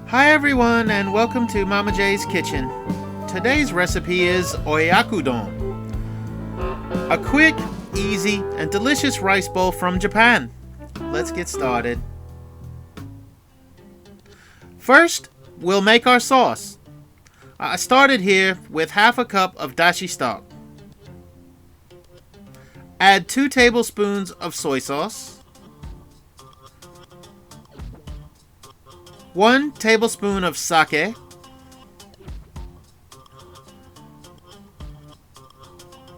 Hi everyone and welcome to Mama J's Kitchen. Today's recipe is Oyakodon, a quick, easy, and delicious rice bowl from Japan. Let's get started. First, we'll make our sauce. I started here with half a cup of dashi stock. Add 2 tablespoons of soy sauce, 1 tablespoon of sake,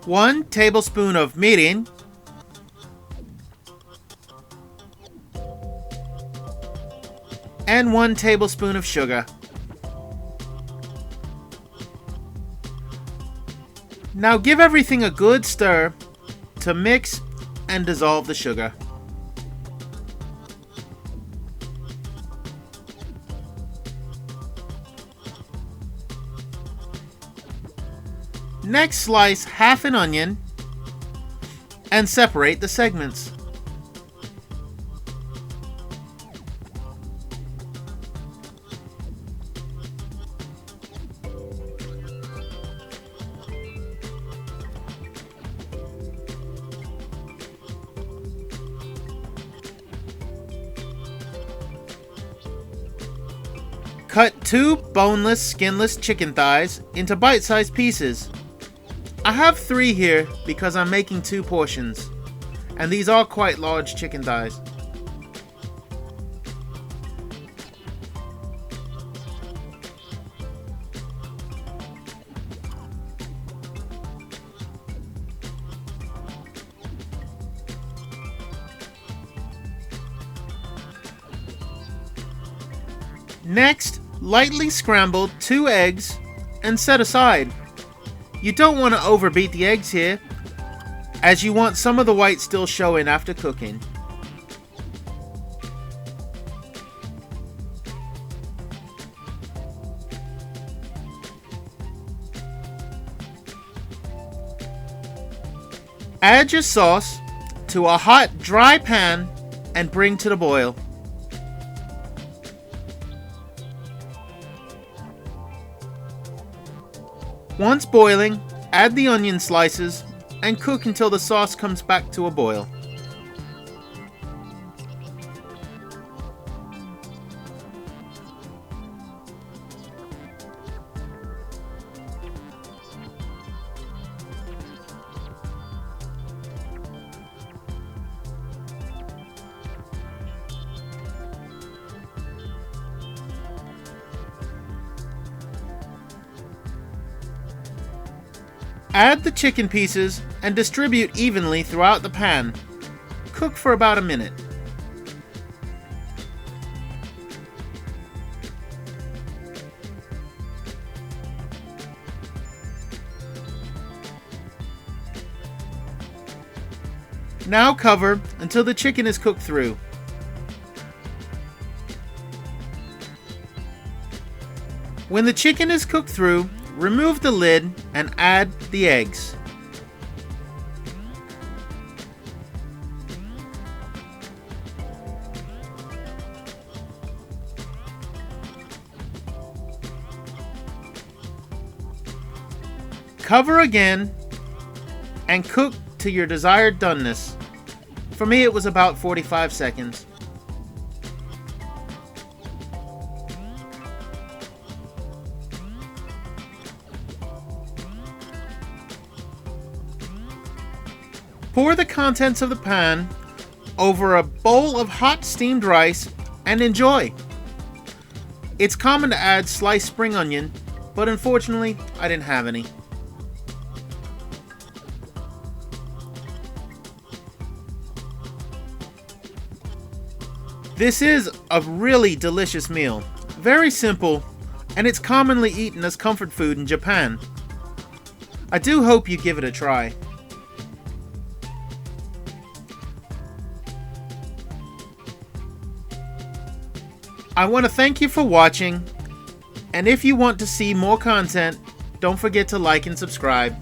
1 tablespoon of mirin, and 1 tablespoon of sugar. Now give everything a good stir to mix and dissolve the sugar. Next, slice half an onion and separate the segments. Cut 2 boneless, skinless chicken thighs into bite-sized pieces. I have 3 here because I'm making 2 portions, and these are quite large chicken thighs. Next, lightly scramble 2 eggs and set aside. You don't want to overbeat the eggs here, as you want some of the white still showing after cooking. Add your sauce to a hot, dry pan and bring to the boil. Once boiling, add the onion slices and cook until the sauce comes back to a boil. Add the chicken pieces and distribute evenly throughout the pan. Cook for about a minute. Now cover until the chicken is cooked through. When the chicken is cooked through, remove the lid and add the eggs. Cover again and cook to your desired doneness. For me, it was about 45 seconds. Pour the contents of the pan over a bowl of hot steamed rice and enjoy. It's common to add sliced spring onion, but unfortunately, I didn't have any. This is a really delicious meal. Very simple, and it's commonly eaten as comfort food in Japan. I do hope you give it a try. I want to thank you for watching, and if you want to see more content, don't forget to like and subscribe.